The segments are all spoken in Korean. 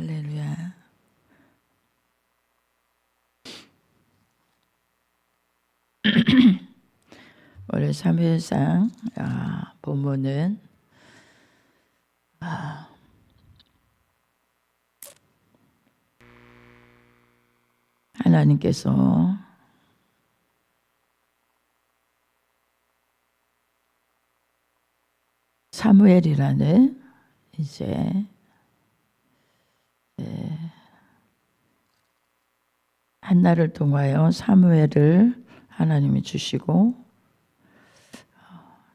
할렐루야. 오늘 사무엘상 본문은 하나님께서 사무엘이라는 이제 한나를 통하여 사무엘을 하나님이 주시고,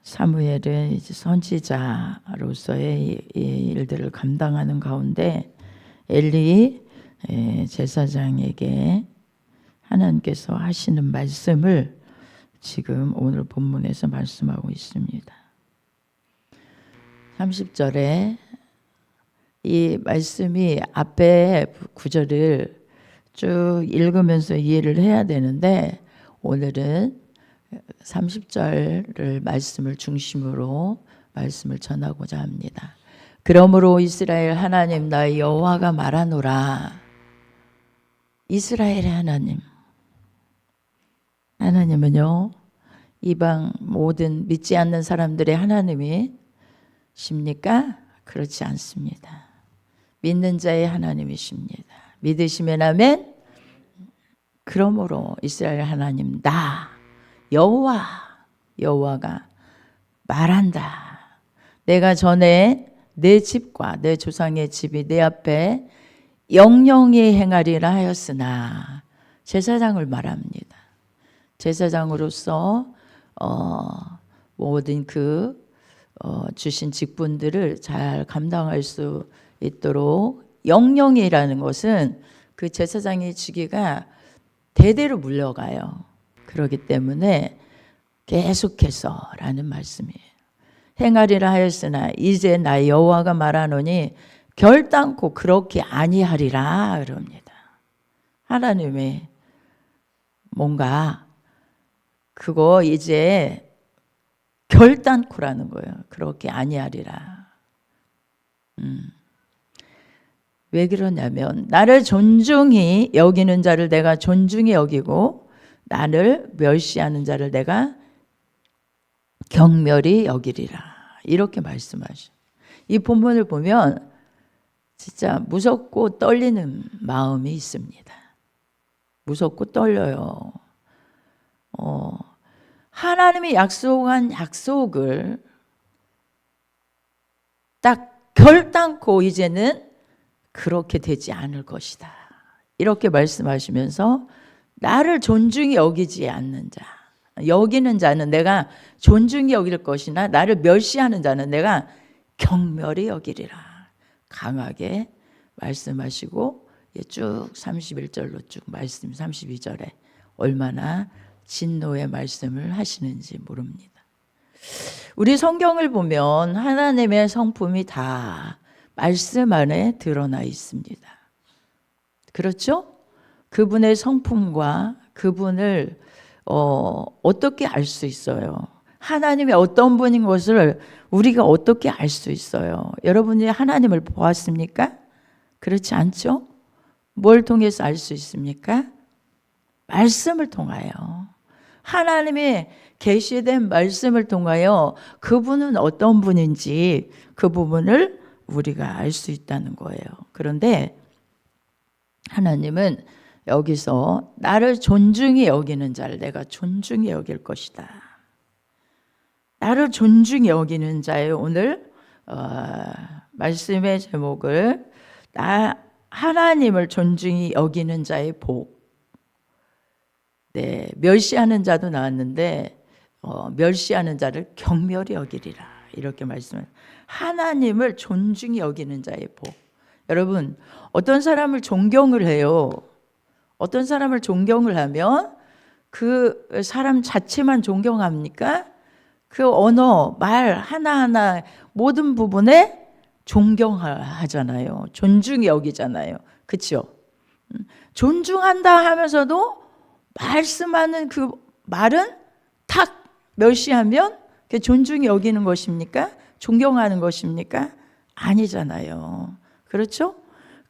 사무엘은 이제 선지자로서의 이 일들을 감당하는 가운데 엘리 제사장에게 하나님께서 하시는 말씀을 지금 오늘 본문에서 말씀하고 있습니다. 30절에 이 말씀이 앞에 구절을 쭉 읽으면서 이해를 해야 되는데, 오늘은 30절을 말씀을 중심으로 말씀을 전하고자 합니다. 그러므로 이스라엘 하나님 나의 여호와가 말하노라. 이스라엘의 하나님은요, 이방 모든 믿지 않는 사람들의 하나님이십니까? 그렇지 않습니다. 믿는 자의 하나님이십니다. 믿으시면 아멘. 그러므로 이스라엘 하나님 나 여호와가 말한다. 내가 전에 내 집과 내 조상의 집이 내 앞에 영영히 행하리라 하였으나, 제사장을 말합니다. 제사장으로서 모든 주신 직분들을 잘 감당할 수 있도록, 영영이라는 것은 그 제사장의 직위가 대대로 물려가요. 그렇기 때문에 계속해서라는 말씀이에요. 행하리라 하였으나 이제 나 여호와가 말하노니 결단코 그렇게 아니하리라 그럽니다. 하나님이 뭔가 그거 이제 결단코라는 거예요. 그렇게 아니하리라. 왜 그러냐면, 나를 존중히 여기는 자를 내가 존중히 여기고 나를 멸시하는 자를 내가 경멸히 여기리라. 이렇게 말씀하셔. 이 본문을 보면 진짜 무섭고 떨리는 마음이 있습니다. 무섭고 떨려요. 하나님이 약속한 약속을 딱 결단코 이제는 그렇게 되지 않을 것이다. 이렇게 말씀하시면서 나를 존중히 여기지 않는 자, 여기는 자는 내가 존중히 여길 것이나 나를 멸시하는 자는 내가 경멸히 여기리라. 강하게 말씀하시고 쭉 31절로 쭉 말씀, 32절에 얼마나 진노의 말씀을 하시는지 모릅니다. 우리 성경을 보면 하나님의 성품이 다 말씀 안에 드러나 있습니다. 그렇죠? 그분의 성품과 그분을 어떻게 알 수 있어요? 하나님이 어떤 분인 것을 우리가 어떻게 알 수 있어요? 여러분이 하나님을 보았습니까? 그렇지 않죠? 뭘 통해서 알 수 있습니까? 말씀을 통하여. 하나님의 계시된 말씀을 통하여 그분은 어떤 분인지 그 부분을 우리가 알 수 있다는 거예요. 그런데 하나님은 여기서 나를 존중히 여기는 자를 내가 존중히 여길 것이다. 나를 존중히 여기는 자의 오늘 말씀의 제목을 하나님을 존중히 여기는 자의 복. 네, 멸시하는 자도 나왔는데 멸시하는 자를 경멸히 여기리라. 이렇게 말씀을. 하나님을 존중히 여기는 자의 복. 여러분, 어떤 사람을 존경을 해요. 어떤 사람을 존경을 하면 그 사람 자체만 존경합니까? 그 언어, 말 하나하나 모든 부분에 존경하잖아요. 존중히 여기잖아요. 그렇죠? 존중한다 하면서도 말씀하는 그 말은 탁 멸시하면 그게 존중히 여기는 것입니까? 존경하는 것입니까? 아니잖아요. 그렇죠?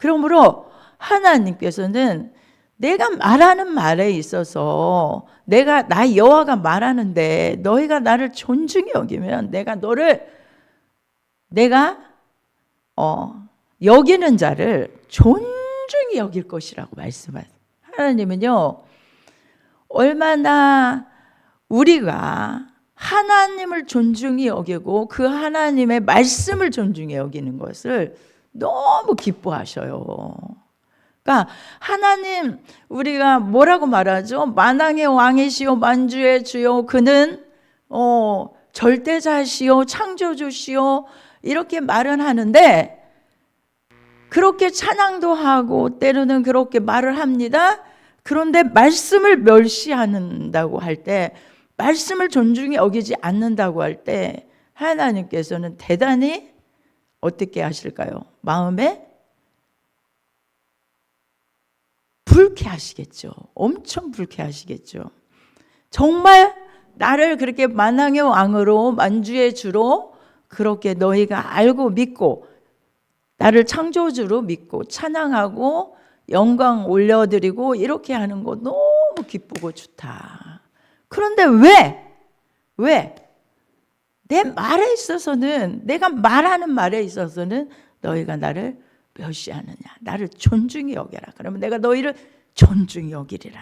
그러므로 하나님께서는 내가 말하는 말에 있어서 나 여호와가 말하는데 너희가 나를 존중히 여기면 내가 여기는 자를 존중히 여길 것이라고 말씀하세요. 하나님은요, 얼마나 우리가 하나님을 존중히 여기고 그 하나님의 말씀을 존중히 여기는 것을 너무 기뻐하셔요. 그러니까 하나님, 우리가 뭐라고 말하죠? 만왕의 왕이시오 만주의 주요, 그는 절대자시오 창조주시오, 이렇게 말은 하는데, 그렇게 찬양도 하고 때로는 그렇게 말을 합니다. 그런데 말씀을 멸시한다고 할 때, 말씀을 존중히 여기지 않는다고 할 때 하나님께서는 대단히 어떻게 하실까요? 마음에 불쾌하시겠죠. 엄청 불쾌하시겠죠. 정말 나를 그렇게 만왕의 왕으로 만주의 주로 그렇게 너희가 알고 믿고 나를 창조주로 믿고 찬양하고 영광 올려드리고 이렇게 하는 거 너무 기쁘고 좋다. 그런데 왜? 내 말에 있어서는, 내가 말하는 말에 있어서는 너희가 나를 멸시하느냐, 나를 존중히 여겨라. 그러면 내가 너희를 존중히 여기리라.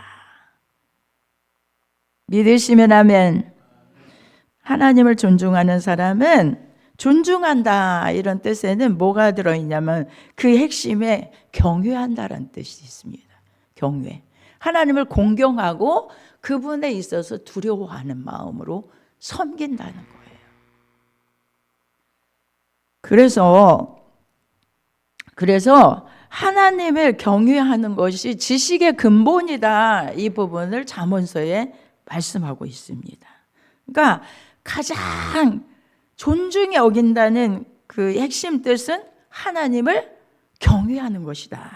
믿으시면 아멘. 하나님을 존중하는 사람은 존중한다 이런 뜻에는 뭐가 들어있냐면 그 핵심에 경외한다라는 뜻이 있습니다. 경외. 하나님을 공경하고 그분에 있어서 두려워하는 마음으로 섬긴다는 거예요. 그래서 하나님을 경외하는 것이 지식의 근본이다, 이 부분을 잠언서에 말씀하고 있습니다. 그러니까 가장 존중히 여긴다는 그 핵심 뜻은 하나님을 경외하는 것이다.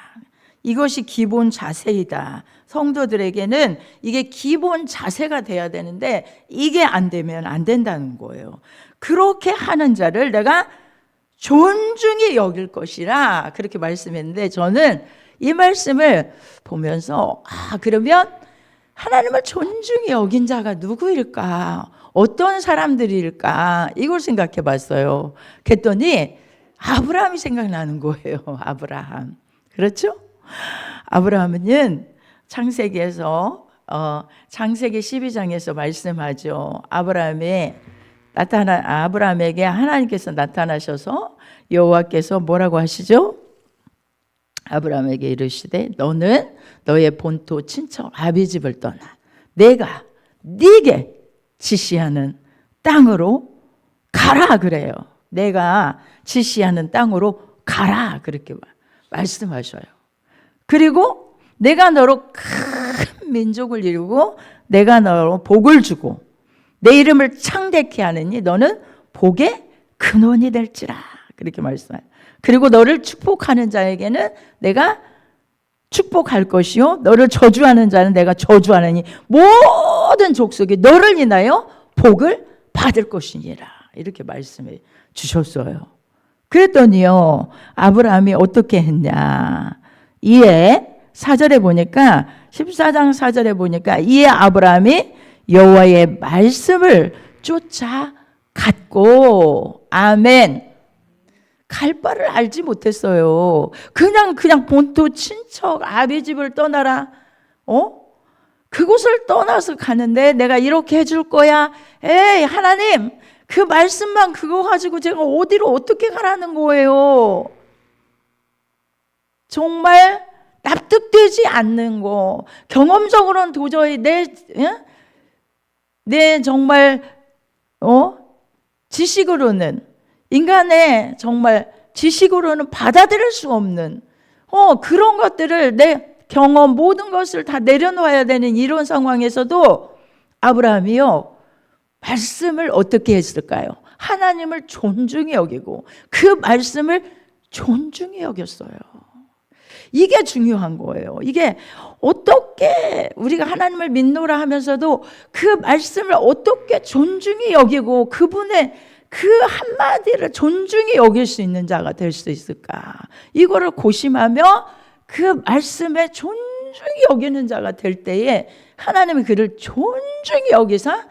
이것이 기본 자세이다. 성도들에게는 이게 기본 자세가 돼야 되는데 이게 안 되면 안 된다는 거예요. 그렇게 하는 자를 내가 존중히 여길 것이라 그렇게 말씀했는데, 저는 이 말씀을 보면서 그러면 하나님을 존중히 여긴 자가 누구일까? 어떤 사람들일까? 이걸 생각해 봤어요. 그랬더니 아브라함이 생각나는 거예요. 아브라함. 그렇죠? 아브라함은 창세기에서 창세기 12장에서 말씀하죠. 아브라함에게 하나님께서 나타나셔서 여호와께서 뭐라고 하시죠? 아브라함에게 이르시되 너는 너의 본토 친척 아비집을 떠나 내가 네게 지시하는 땅으로 가라 그래요. 내가 지시하는 땅으로 가라 그렇게 말씀하셔요. 그리고 내가 너로 큰 민족을 이루고 내가 너로 복을 주고 내 이름을 창대케 하느니 너는 복의 근원이 될지라 그렇게 말씀해요. 그리고 너를 축복하는 자에게는 내가 축복할 것이요 너를 저주하는 자는 내가 저주하느니 모든 족속이 너를 인하여 복을 받을 것이니라 이렇게 말씀해 주셨어요. 그랬더니요 아브라함이 어떻게 했냐, 이에 4절에 보니까 14장 4절에 보니까 이에 아브라함이 여호와의 말씀을 쫓아갔고, 아멘. 갈 바를 알지 못했어요. 그냥 본토 친척 아비집을 떠나라. 그곳을 떠나서 가는데 내가 이렇게 해줄 거야. 에이 하나님, 그 말씀만 그거 가지고 제가 어디로 어떻게 가라는 거예요. 정말 납득되지 않는 거. 경험적으로는 도저히 내 정말 지식으로는, 인간의 정말 지식으로는 받아들일 수 없는 그런 것들을 내 경험 모든 것을 다 내려놓아야 되는 이런 상황에서도 아브라함이요 말씀을 어떻게 했을까요? 하나님을 존중히 여기고 그 말씀을 존중히 여겼어요. 이게 중요한 거예요. 이게 어떻게 우리가 하나님을 믿노라 하면서도 그 말씀을 어떻게 존중히 여기고 그분의 그 한마디를 존중히 여길 수 있는 자가 될 수 있을까? 이거를 고심하며 그 말씀에 존중히 여기는 자가 될 때에 하나님이 그를 존중히 여기사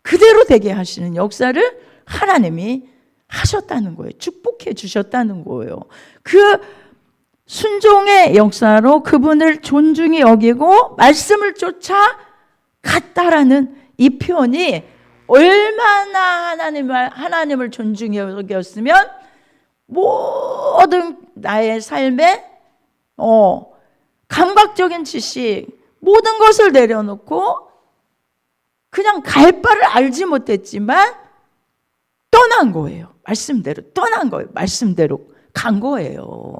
그대로 되게 하시는 역사를 하나님이 하셨다는 거예요. 축복해 주셨다는 거예요. 그 순종의 역사로 그분을 존중히 여기고 말씀을 쫓아갔다라는 이 표현이 얼마나 하나님을 존중히 여겼으면 모든 나의 삶에 감각적인 지식 모든 것을 내려놓고 그냥 갈 바를 알지 못했지만 떠난 거예요. 말씀대로 떠난 거예요. 말씀대로 간 거예요.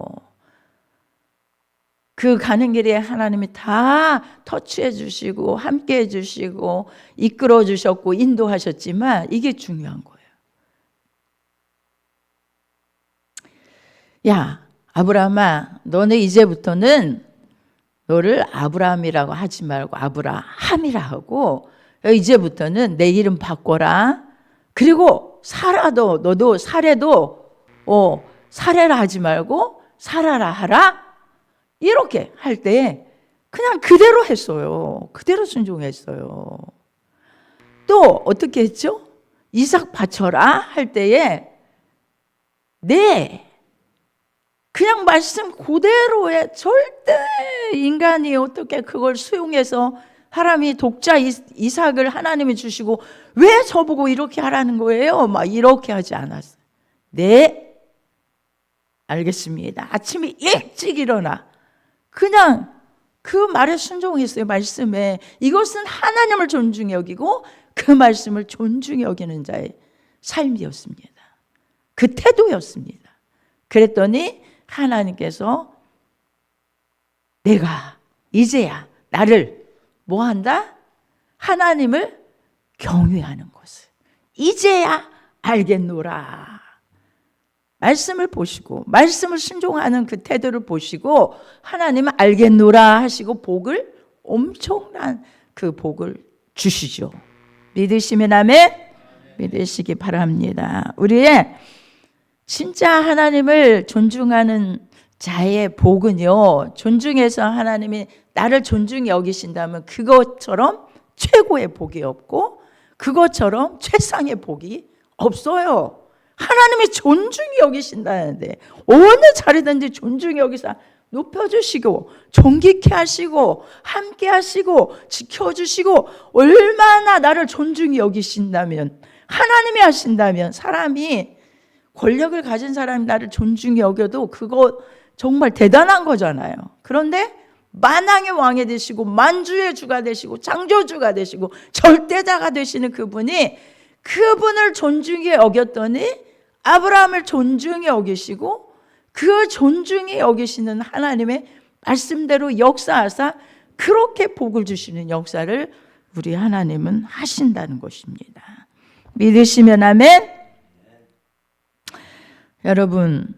그 가는 길에 하나님이 다 터치해 주시고 함께 해 주시고 이끌어 주셨고 인도하셨지만 이게 중요한 거예요. 야, 아브라함아, 너네 이제부터는 너를 아브라함이라고 하지 말고 아브라함이라 하고 이제부터는 내 이름 바꿔라. 그리고 사라도 너도 사례도 사례라 하지 말고 사라라 하라. 이렇게 할 때 그냥 그대로 했어요. 그대로 순종했어요. 또 어떻게 했죠? 이삭 바쳐라 할 때에 네 그냥 말씀 그대로에 절대 인간이 어떻게 그걸 수용해서 사람이 독자 이삭을 하나님이 주시고 왜 저보고 이렇게 하라는 거예요? 막 이렇게 하지 않았어요. 네 알겠습니다. 아침에 일찍 일어나 그냥 그 말에 순종했어요. 말씀에. 이것은 하나님을 존중히 여기고 그 말씀을 존중히 여기는 자의 삶이었습니다. 그 태도였습니다. 그랬더니 하나님께서 내가 이제야 나를 뭐 한다? 하나님을 경외하는 것을 이제야 알겠노라. 말씀을 보시고 말씀을 순종하는 그 태도를 보시고 하나님은 알겠노라 하시고 복을 엄청난 그 복을 주시죠. 믿으시면 아멘. 믿으시기 바랍니다. 우리의 진짜 하나님을 존중하는 자의 복은요, 존중해서 하나님이 나를 존중히 여기신다면 그것처럼 최고의 복이 없고 그것처럼 최상의 복이 없어요. 하나님이 존중히 여기신다는데 어느 자리든지 존중히 여기서 높여주시고 존귀케 하시고 함께 하시고 지켜주시고 얼마나 나를 존중히 여기신다면 하나님이 하신다면 사람이 권력을 가진 사람이 나를 존중히 여겨도 그거 정말 대단한 거잖아요. 그런데 만왕의 왕이 되시고 만주의 주가 되시고 창조주가 되시고 절대자가 되시는 그분을 존중히 여겼더니 아브라함을 존중히 여기시고 그 존중히 여기시는 하나님의 말씀대로 역사하사 그렇게 복을 주시는 역사를 우리 하나님은 하신다는 것입니다. 믿으시면 아멘. 여러분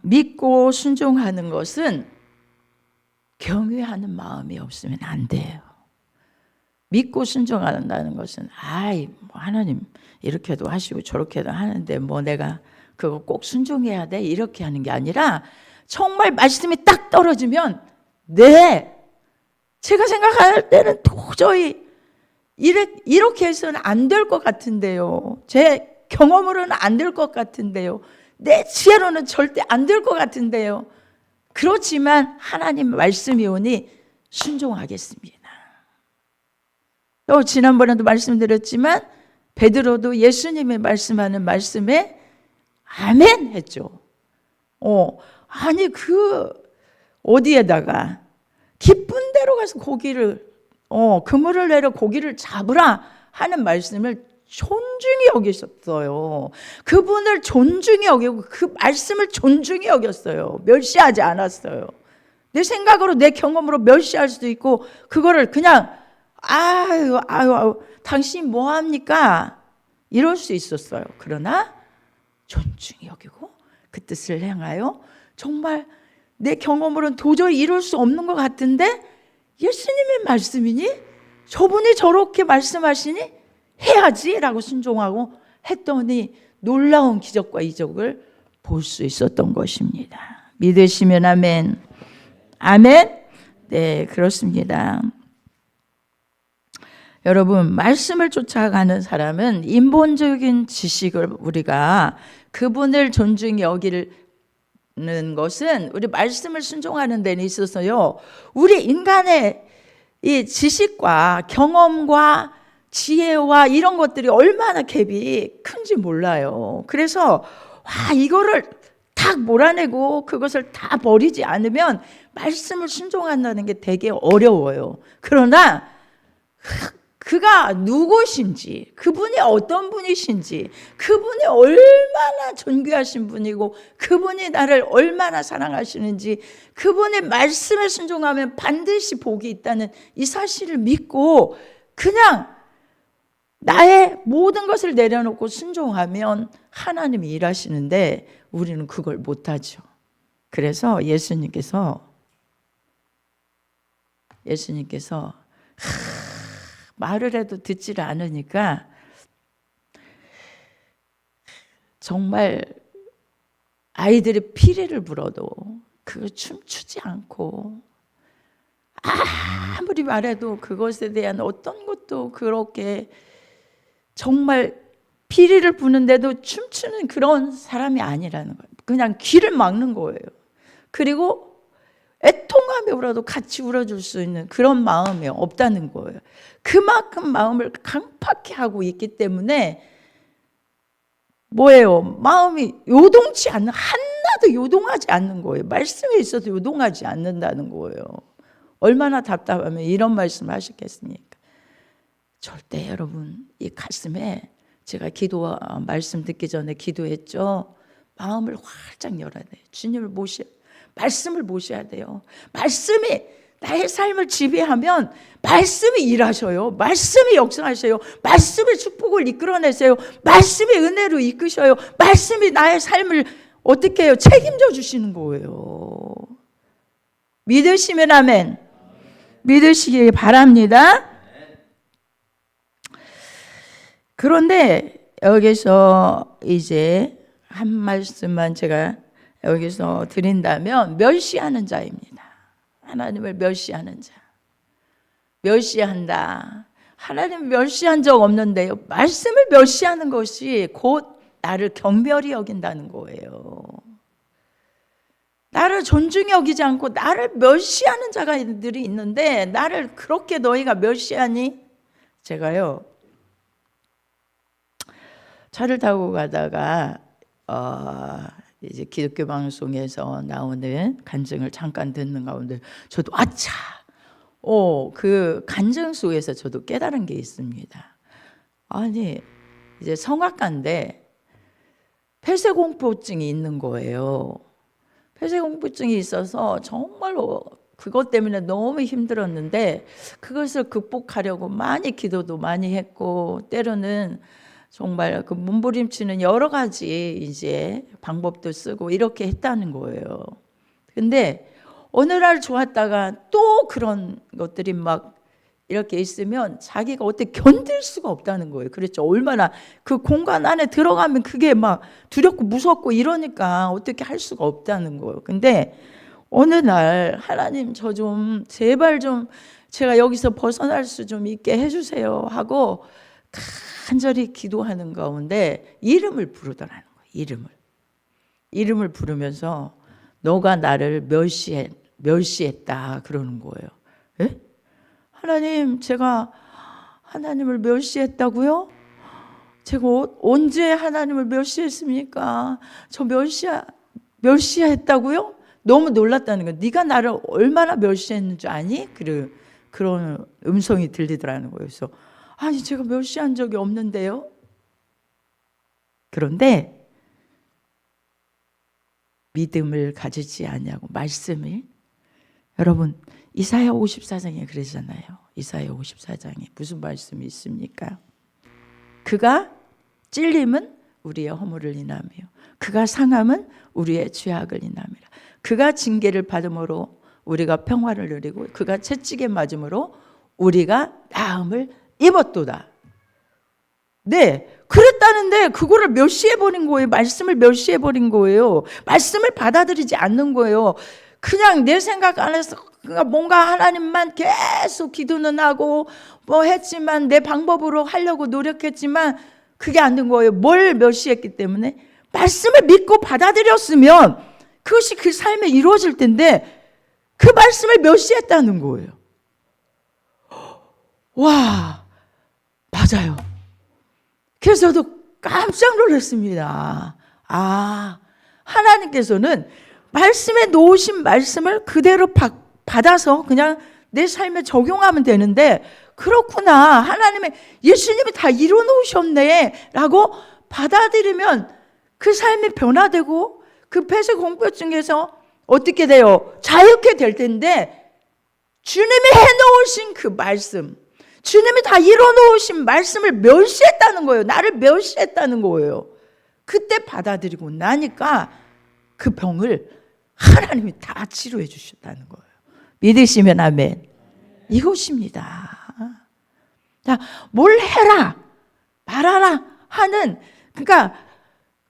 믿고 순종하는 것은 경외하는 마음이 없으면 안 돼요. 믿고 순종한다는 것은 하나님 이렇게도 하시고 저렇게도 하는데 뭐 내가 그거 꼭 순종해야 돼 이렇게 하는 게 아니라 정말 말씀이 딱 떨어지면 네 제가 생각할 때는 도저히 이렇게 해서는 안 될 것 같은데요. 제 경험으로는 안 될 것 같은데요. 내 지혜로는 절대 안 될 것 같은데요. 그렇지만 하나님 말씀이 오니 순종하겠습니다. 또 지난번에도 말씀드렸지만 베드로도 예수님이 말씀하는 말씀에 아멘 했죠. 아니 어디에다가 기쁜 데로 가서 고기를 그물을 내려 고기를 잡으라 하는 말씀을 존중히 여기셨어요. 그분을 존중히 여기고 그 말씀을 존중히 여겼어요. 멸시하지 않았어요. 내 생각으로 내 경험으로 멸시할 수도 있고 그거를 그냥 아유 당신 뭐합니까? 이럴 수 있었어요. 그러나 존중히 여기고 그 뜻을 행하여 정말 내 경험으로는 도저히 이룰 수 없는 것 같은데 예수님의 말씀이니 저분이 저렇게 말씀하시니 해야지 라고 순종하고 했더니 놀라운 기적과 이적을 볼 수 있었던 것입니다. 믿으시면 아멘. 아멘. 네, 그렇습니다. 여러분, 말씀을 쫓아가는 사람은 인본적인 지식을 우리가 그분을 존중히 여기는 것은 우리 말씀을 순종하는 데 있어서요, 우리 인간의 이 지식과 경험과 지혜와 이런 것들이 얼마나 갭이 큰지 몰라요. 그래서 이거를 딱 몰아내고 그것을 다 버리지 않으면 말씀을 순종한다는 게 되게 어려워요. 그러나 그가 누구신지, 그분이 어떤 분이신지, 그분이 얼마나 존귀하신 분이고 그분이 나를 얼마나 사랑하시는지, 그분의 말씀에 순종하면 반드시 복이 있다는 이 사실을 믿고 그냥 나의 모든 것을 내려놓고 순종하면 하나님이 일하시는데 우리는 그걸 못하죠. 그래서 예수님께서 말을 해도 듣지를 않으니까 정말 아이들이 피리를 불어도 그거 춤추지 않고 아무리 말해도 그것에 대한 어떤 것도 그렇게 정말 피리를 부는데도 춤추는 그런 사람이 아니라는 거예요. 그냥 귀를 막는 거예요. 그리고 애통하며 울어도 같이 울어줄 수 있는 그런 마음이 없다는 거예요. 그만큼 마음을 강팍히 하고 있기 때문에 뭐예요? 마음이 요동치 않는, 하나도 요동하지 않는 거예요. 말씀에 있어서 요동하지 않는다는 거예요. 얼마나 답답하면 이런 말씀을 하셨겠습니까? 절대 여러분, 이 가슴에 제가 말씀 듣기 전에 기도했죠. 마음을 활짝 열어야 돼요. 주님을 말씀을 모셔야 돼요. 말씀이 나의 삶을 지배하면 말씀이 일하셔요. 말씀이 역사하셔요. 말씀이 축복을 이끌어내세요. 말씀이 은혜로 이끄셔요. 말씀이 나의 삶을 어떻게 해요? 책임져 주시는 거예요. 믿으시면 아멘. 믿으시기 바랍니다. 그런데 여기서 이제 한 말씀만 제가 여기서 드린다면 멸시하는 자입니다. 하나님을 멸시하는 자. 멸시한다. 하나님 멸시한 적 없는데요. 말씀을 멸시하는 것이 곧 나를 경멸히 여긴다는 거예요. 나를 존중히 여기지 않고 나를 멸시하는 자가들이 있는데 나를 그렇게 너희가 멸시하니? 제가요, 차를 타고 가다가 이제 기독교 방송에서 나오는 간증을 잠깐 듣는 가운데 저도 아차, 그 간증 속에서 저도 깨달은 게 있습니다. 아니, 이제 성악가인데 폐쇄공포증이 있는 거예요. 폐쇄공포증이 있어서 정말로 그것 때문에 너무 힘들었는데 그것을 극복하려고 많이 기도도 많이 했고 때로는 정말 그 몸부림치는 여러 가지 이제 방법도 쓰고 이렇게 했다는 거예요. 근데 어느 날 좋았다가 또 그런 것들이 막 이렇게 있으면 자기가 어떻게 견딜 수가 없다는 거예요. 그렇죠. 얼마나 그 공간 안에 들어가면 그게 막 두렵고 무섭고 이러니까 어떻게 할 수가 없다는 거예요. 근데 어느 날 하나님 저 좀 제발 좀 제가 여기서 벗어날 수 좀 있게 해주세요 하고 간절히 기도하는 가운데 이름을 부르더라는 거예요. 이름을 부르면서 너가 나를 멸시했다 그러는 거예요. 에? 하나님, 제가 하나님을 멸시했다고요? 제가 언제 하나님을 멸시했습니까? 저 멸시했다고요? 너무 놀랐다는 거예요. 네가 나를 얼마나 멸시했는 줄 아니? 그런 음성이 들리더라는 거예요. 그래서 아니, 제가 멸시한 적이 없는데요. 그런데 믿음을 가지지 않냐고 말씀을, 여러분 이사야 54장에 그러잖아요. 이사야 54장에 무슨 말씀이 있습니까? 그가 찔림은 우리의 허물을 인하며 그가 상함은 우리의 죄악을 인함이라. 그가 징계를 받음으로 우리가 평화를 누리고 그가 채찍에 맞음으로 우리가 나음을 입었도다. 네, 그랬다는데 그거를 멸시해버린 거예요. 말씀을 멸시해버린 거예요. 말씀을 받아들이지 않는 거예요. 그냥 내 생각 안에서 뭔가 하나님만 계속 기도는 하고 뭐 했지만 내 방법으로 하려고 노력했지만 그게 안 된 거예요. 뭘 멸시했기 때문에? 말씀을 믿고 받아들였으면 그것이 그 삶에 이루어질 텐데 그 말씀을 멸시했다는 거예요. 와, 맞아요. 그래서 저도 깜짝 놀랐습니다. 아, 하나님께서는 말씀에 놓으신 말씀을 그대로 받아서 그냥 내 삶에 적용하면 되는데 그렇구나. 하나님의 예수님이 다 이뤄놓으셨네 라고 받아들이면 그 삶이 변화되고 그 폐쇄공포증에서 어떻게 돼요? 자유케 될 텐데 주님이 해놓으신 그 말씀, 주님이 다 이뤄놓으신 말씀을 멸시했다는 거예요. 나를 멸시했다는 거예요. 그때 받아들이고 나니까 그 병을 하나님이 다 치료해 주셨다는 거예요. 믿으시면 아멘. 이것입니다. 자, 뭘 해라, 말하라 하는, 그러니까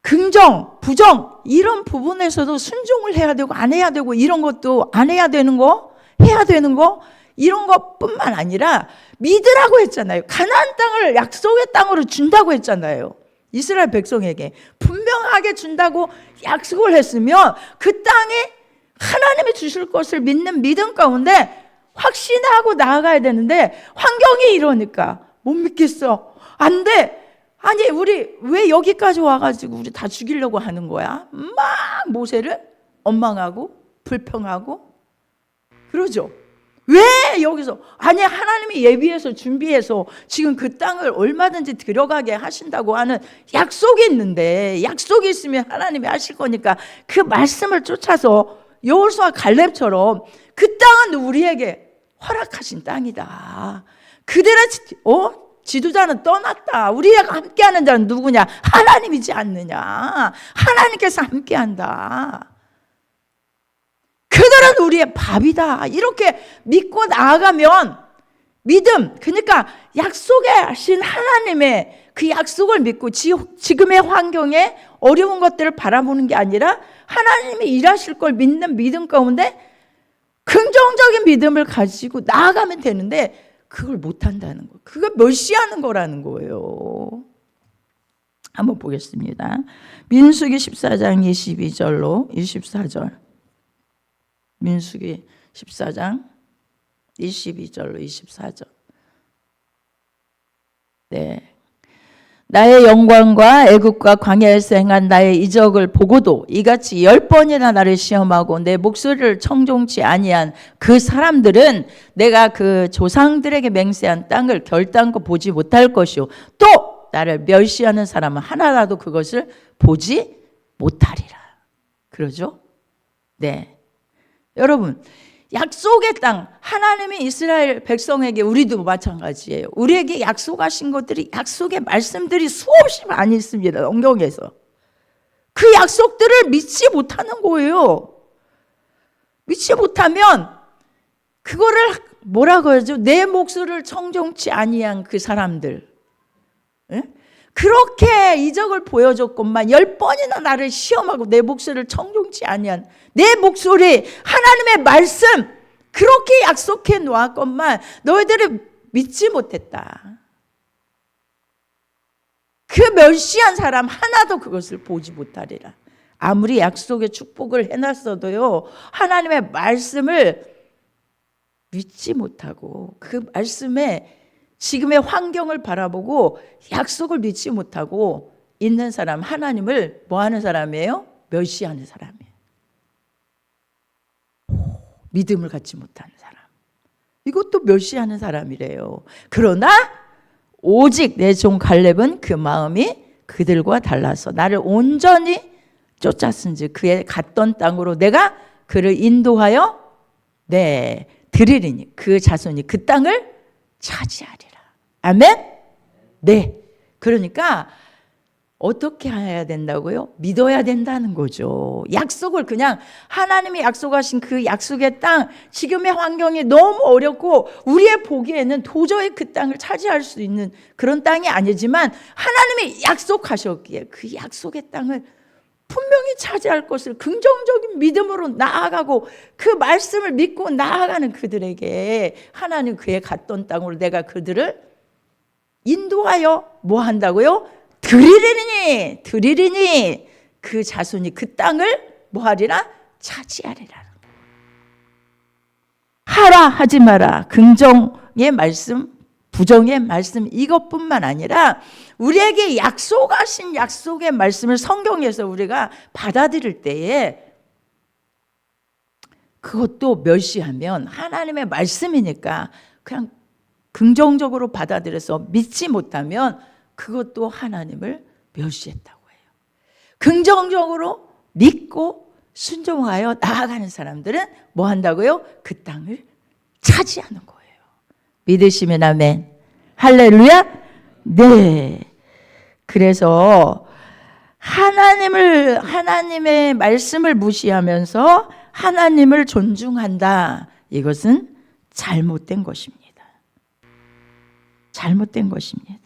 긍정, 부정 이런 부분에서도 순종을 해야 되고 안 해야 되고 이런 것도 안 해야 되는 거, 해야 되는 거 이런 것뿐만 아니라 믿으라고 했잖아요. 가나안 땅을 약속의 땅으로 준다고 했잖아요. 이스라엘 백성에게 분명하게 준다고 약속을 했으면 그 땅에 하나님이 주실 것을 믿는 믿음 가운데 확신하고 나아가야 되는데 환경이 이러니까 못 믿겠어. 안 돼. 아니 우리 왜 여기까지 와가지고 우리 다 죽이려고 하는 거야? 막 모세를 원망하고 불평하고 그러죠. 왜 여기서? 아니 하나님이 예비해서 준비해서 지금 그 땅을 얼마든지 들어가게 하신다고 하는 약속이 있는데 약속이 있으면 하나님이 하실 거니까 그 말씀을 쫓아서 여호수아 갈렙처럼 그 땅은 우리에게 허락하신 땅이다. 그들의 지도자는 떠났다. 우리가 함께하는 자는 누구냐? 하나님이지 않느냐? 하나님께서 함께한다. 그들은 우리의 밥이다. 이렇게 믿고 나아가면 믿음, 그러니까 약속에 하신 하나님의 그 약속을 믿고 지금의 환경에 어려운 것들을 바라보는 게 아니라 하나님이 일하실 걸 믿는 믿음 가운데 긍정적인 믿음을 가지고 나아가면 되는데 그걸 못한다는 거예요. 그걸 멸시하는 거라는 거예요. 한번 보겠습니다. 민수기 14장 22절로 24절. 민수기 14장 22절로 24절. 네. 나의 영광과 애굽과 광야에서 행한 나의 이적을 보고도 이같이 10번이나 나를 시험하고 내 목소리를 청종치 아니한 그 사람들은 내가 그 조상들에게 맹세한 땅을 결단코 보지 못할 것이요 또 나를 멸시하는 사람은 하나라도 그것을 보지 못하리라. 그러죠? 네. 여러분, 약속의 땅, 하나님이 이스라엘 백성에게, 우리도 마찬가지예요. 우리에게 약속하신 것들이, 약속의 말씀들이 수없이 많이 있습니다. 성경에서. 그 약속들을 믿지 못하는 거예요. 믿지 못하면 그거를 뭐라고 하죠? 내 목소리를 청종치 아니한 그 사람들. 예? 그렇게 이적을 보여줬건만 10번이나 나를 시험하고 내 목소리를 청종치 아니한 내 목소리, 하나님의 말씀 그렇게 약속해 놓았건만 너희들이 믿지 못했다. 그 멸시한 사람 하나도 그것을 보지 못하리라. 아무리 약속의 축복을 해놨어도요, 하나님의 말씀을 믿지 못하고 그 말씀에 지금의 환경을 바라보고 약속을 믿지 못하고 있는 사람, 하나님을 뭐 하는 사람이에요? 멸시하는 사람이에요. 믿음을 갖지 못하는 사람. 이것도 멸시하는 사람이래요. 그러나 오직 내 종 갈렙은 그 마음이 그들과 달라서 나를 온전히 쫓았은지 그의 갔던 땅으로 내가 그를 인도하여 드리리니 그 자손이 그 땅을 차지하리라. 아멘? 네. 그러니까 어떻게 해야 된다고요? 믿어야 된다는 거죠. 약속을 그냥 하나님이 약속하신 그 약속의 땅, 지금의 환경이 너무 어렵고 우리의 보기에는 도저히 그 땅을 차지할 수 있는 그런 땅이 아니지만 하나님이 약속하셨기에 그 약속의 땅을 분명히 차지할 것을 긍정적인 믿음으로 나아가고 그 말씀을 믿고 나아가는 그들에게 하나님 그의 갔던 땅으로 내가 그들을 인도하여 뭐 한다고요? 드리리니 그 자손이 그 땅을 뭐 하리라? 차지하리라. 하라 하지 마라. 긍정의 말씀, 부정의 말씀 이것뿐만 아니라 우리에게 약속하신 약속의 말씀을 성경에서 우리가 받아들일 때에 그것도 멸시하면 하나님의 말씀이니까 그냥 긍정적으로 받아들여서 믿지 못하면 그것도 하나님을 멸시했다고 해요. 긍정적으로 믿고 순종하여 나아가는 사람들은 뭐 한다고요? 그 땅을 차지하는 거예요. 믿으시면 아멘. 할렐루야. 네. 그래서 하나님의 말씀을 무시하면서 하나님을 존중한다. 이것은 잘못된 것입니다. 잘못된 것입니다.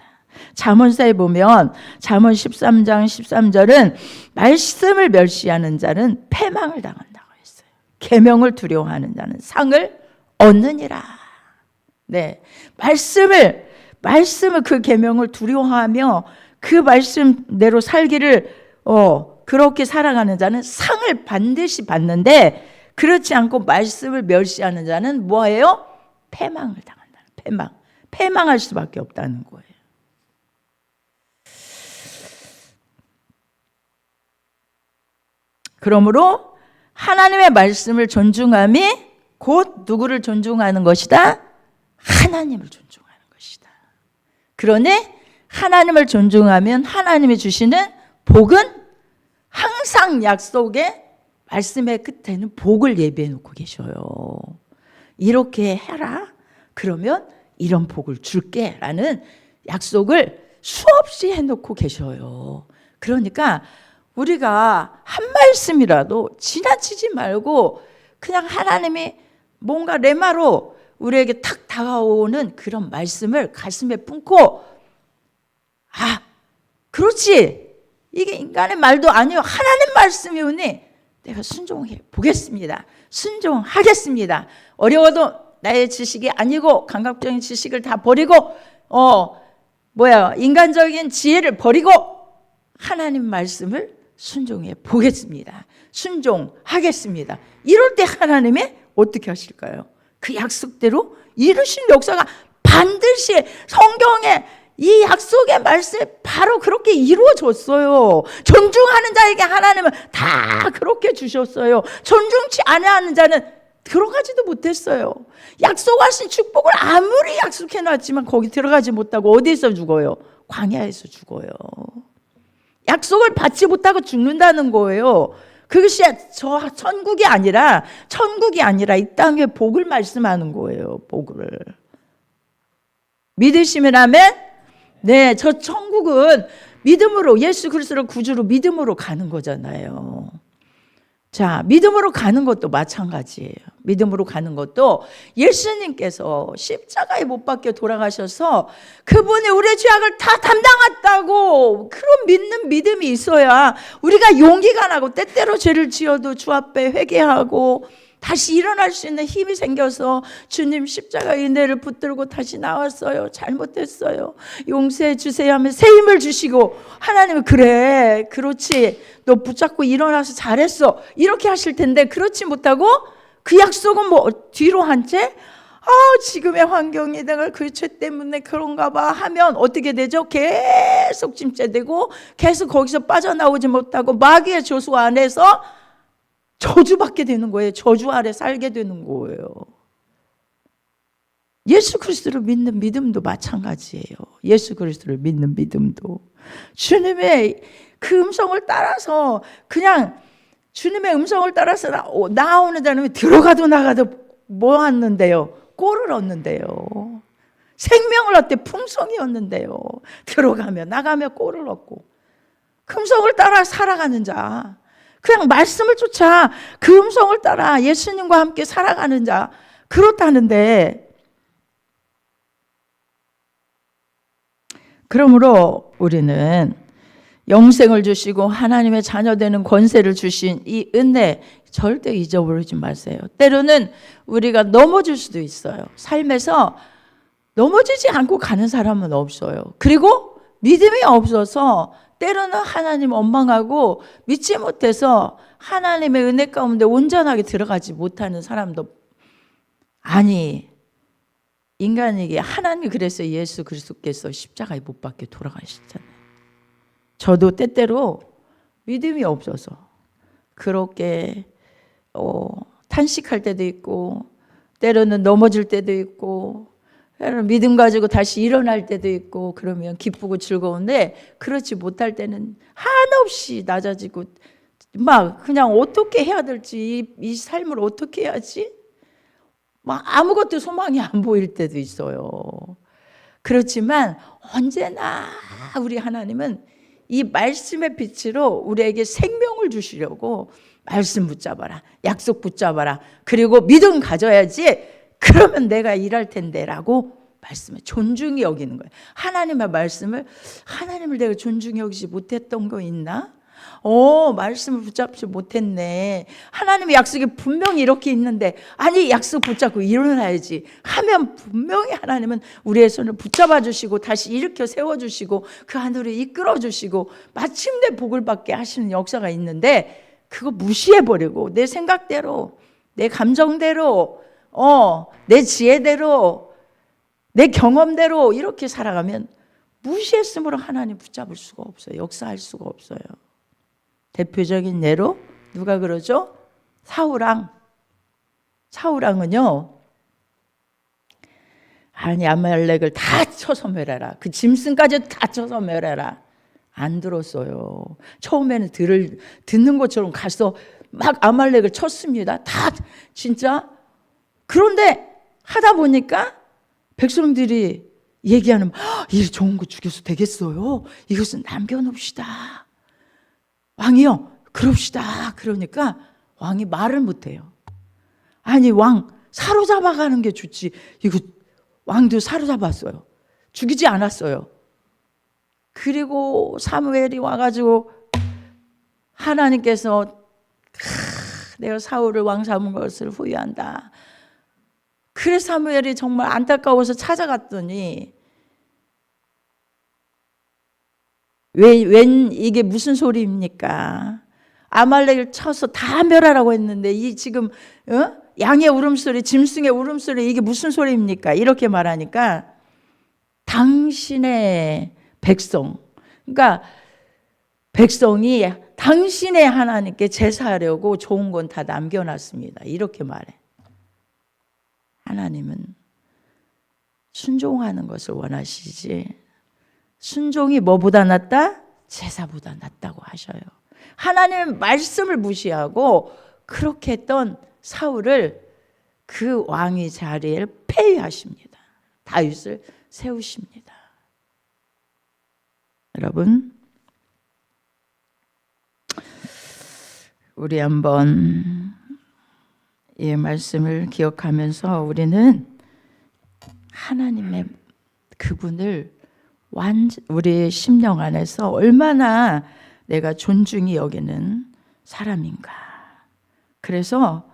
잠언서에 보면 잠언 13장 13절은 말씀을 멸시하는 자는 패망을 당한다고 했어요. 계명을 두려워하는 자는 상을 얻느니라. 네, 말씀을 그 계명을 두려워하며 그 말씀대로 살기를 그렇게 살아가는 자는 상을 반드시 받는데 그렇지 않고 말씀을 멸시하는 자는 뭐예요? 패망을 당한다. 패망할 수밖에 없다는 거예요. 그러므로 하나님의 말씀을 존중함이 곧 누구를 존중하는 것이다? 하나님을 존중하는 것이다. 그러니 하나님을 존중하면 하나님이 주시는 복은 항상 약속의 말씀의 끝에는 복을 예비해 놓고 계셔요. 이렇게 해라. 그러면 이런 복을 줄게 라는 약속을 수없이 해놓고 계셔요. 그러니까 우리가 한 말씀이라도 지나치지 말고 그냥 하나님이 뭔가 레마로 우리에게 탁 다가오는 그런 말씀을 가슴에 품고 그렇지 이게 인간의 말도 아니요 하나님 말씀이오니 내가 순종해 보겠습니다. 순종하겠습니다. 어려워도 나의 지식이 아니고 감각적인 지식을 다 버리고 인간적인 지혜를 버리고 하나님 말씀을 순종해 보겠습니다. 순종하겠습니다. 이럴 때 하나님이 어떻게 하실까요? 그 약속대로 이루신 역사가 반드시 성경에 이 약속의 말씀이 바로 그렇게 이루어졌어요. 존중하는 자에게 하나님은 다 그렇게 주셨어요. 존중치 않아하는 자는 들어가지도 못했어요. 약속하신 축복을 아무리 약속해놨지만 거기 들어가지 못하고 어디에서 죽어요? 광야에서 죽어요. 약속을 받지 못하고 죽는다는 거예요. 그것이 천국이 아니라 이 땅의 복을 말씀하는 거예요. 복을. 믿으시면 아멘? 네, 저 천국은 믿음으로 예수 그리스도를 구주로 믿음으로 가는 거잖아요. 자, 믿음으로 가는 것도 마찬가지예요. 믿음으로 가는 것도 예수님께서 십자가에 못 박혀 돌아가셔서 그분이 우리의 죄악을 다 담당했다고 그런 믿는 믿음이 있어야 우리가 용기가 나고 때때로 죄를 지어도 주 앞에 회개하고 다시 일어날 수 있는 힘이 생겨서 주님 십자가의 은혜를 붙들고 다시 나왔어요. 잘못했어요. 용서해 주세요 하면 새 힘을 주시고 하나님은 그래 그렇지 너 붙잡고 일어나서 잘했어 이렇게 하실 텐데 그렇지 못하고 그 약속은 뭐 뒤로 한 채 지금의 환경이 내가 그 죄 때문에 그런가 봐 하면 어떻게 되죠? 계속 침체되고 계속 거기서 빠져나오지 못하고 마귀의 조수 안에서 저주받게 되는 거예요. 저주 아래 살게 되는 거예요. 예수 그리스도를 믿는 믿음도 마찬가지예요. 예수 그리스도를 믿는 믿음도 주님의 그 음성을 따라서 그냥 주님의 음성을 따라서 나오는 자는 들어가도 나가도 뭐 얻는데요? 꼴을 얻는데요. 생명을 얻되 풍성이 얻는데요. 들어가며 나가며 꼴을 얻고 그 음성을 따라 살아가는 자, 그냥 말씀을 쫓아 그 음성을 따라 예수님과 함께 살아가는 자, 그렇다는데, 그러므로 우리는 영생을 주시고 하나님의 자녀되는 권세를 주신 이 은혜 절대 잊어버리지 마세요. 때로는 우리가 넘어질 수도 있어요. 삶에서 넘어지지 않고 가는 사람은 없어요. 그리고 믿음이 없어서 때로는 하나님 원망하고 믿지 못해서 하나님의 은혜 가운데 온전하게 들어가지 못하는 사람도, 아니, 인간에게 하나님이 그래서 예수 그리스도께서 십자가에 못 박혀 돌아가셨잖아요. 저도 때때로 믿음이 없어서 그렇게 탄식할 때도 있고, 때로는 넘어질 때도 있고, 때로는 믿음 가지고 다시 일어날 때도 있고, 그러면 기쁘고 즐거운데, 그렇지 못할 때는 한없이 낮아지고 막 그냥 어떻게 해야 될지, 이 삶을 어떻게 해야지 막 아무것도 소망이 안 보일 때도 있어요. 그렇지만 언제나 우리 하나님은 이 말씀의 빛으로 우리에게 생명을 주시려고 말씀 붙잡아라, 약속 붙잡아라, 그리고 믿음 가져야지, 그러면 내가 일할 텐데 라고 말씀을 존중히 여기는 거예요. 하나님의 말씀을, 하나님을 내가 존중히 여기지 못했던 거 있나? 말씀을 붙잡지 못했네. 하나님의 약속이 분명히 이렇게 있는데, 아니 약속 붙잡고 일어나야지 하면 분명히 하나님은 우리의 손을 붙잡아 주시고 다시 일으켜 세워주시고 그 안으로 이끌어 주시고 마침내 복을 받게 하시는 역사가 있는데, 그거 무시해버리고 내 생각대로, 내 감정대로, 내 지혜대로, 내 경험대로 이렇게 살아가면 무시했으므로 하나님 붙잡을 수가 없어요. 역사할 수가 없어요. 대표적인 예로 누가 그러죠? 사울왕은요, 아니 아말렉을 다 쳐서 멸해라, 그 짐승까지 다 쳐서 멸해라, 안 들었어요. 처음에는 듣는 것처럼 가서 막 아말렉을 쳤습니다. 다 진짜. 그런데 하다 보니까 백성들이 얘기하는, 이 좋은 거 죽여서 되겠어요? 이것은 남겨놓읍시다. 왕이요, 그럽시다. 그러니까 왕이 말을 못해요. 아니 왕 사로잡아가는 게 좋지, 이거 왕도 사로잡았어요. 죽이지 않았어요. 그리고 사무엘이 와가지고 하나님께서 내가 사울을 왕 삼은 것을 후회한다. 그래서 사무엘이 정말 안타까워서 찾아갔더니, 웬 이게 무슨 소리입니까? 아말렉을 쳐서 다 멸하라고 했는데 이 지금 양의 울음소리, 짐승의 울음소리, 이게 무슨 소리입니까? 이렇게 말하니까, 당신의 백성, 그러니까 백성이 당신의 하나님께 제사하려고 좋은 건 다 남겨놨습니다. 이렇게 말해. 하나님은 순종하는 것을 원하시지, 순종이 뭐보다 낫다? 제사보다 낫다고 하셔요. 하나님의 말씀을 무시하고 그렇게 했던 사울을 그 왕의 자리에 폐위하십니다. 다윗을 세우십니다. 여러분, 우리 한번 이 말씀을 기억하면서 우리는 하나님의 그분을 우리 심령 안에서 얼마나 내가 존중히 여기는 사람인가. 그래서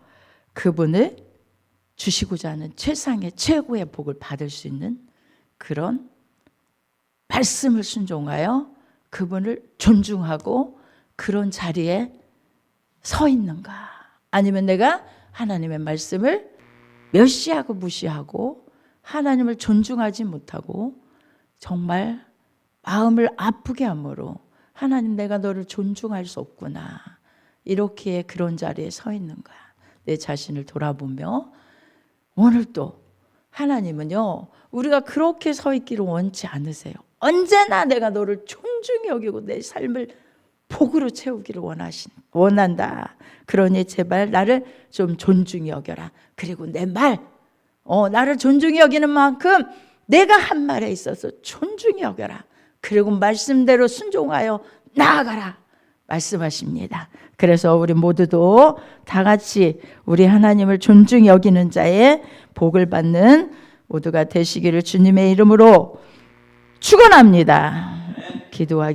그분을 주시고자 하는 최상의 최고의 복을 받을 수 있는 그런 말씀을 순종하여 그분을 존중하고 그런 자리에 서 있는가. 아니면 내가 하나님의 말씀을 멸시하고 무시하고 하나님을 존중하지 못하고 정말 마음을 아프게 함으로, 하나님 내가 너를 존중할 수 없구나, 이렇게 그런 자리에 서 있는가. 내 자신을 돌아보며 오늘도 하나님은요, 우리가 그렇게 서 있기를 원치 않으세요. 언제나 내가 너를 존중히 여기고 내 삶을 복으로 채우기를 원한다. 그러니 제발 나를 좀 존중히 여겨라. 그리고 내 말, 나를 존중히 여기는 만큼 내가 한 말에 있어서 존중히 여겨라. 그리고 말씀대로 순종하여 나아가라 말씀하십니다. 그래서 우리 모두도 다 같이 우리 하나님을 존중히 여기는 자의 복을 받는 모두가 되시기를 주님의 이름으로 축원합니다. 기도하기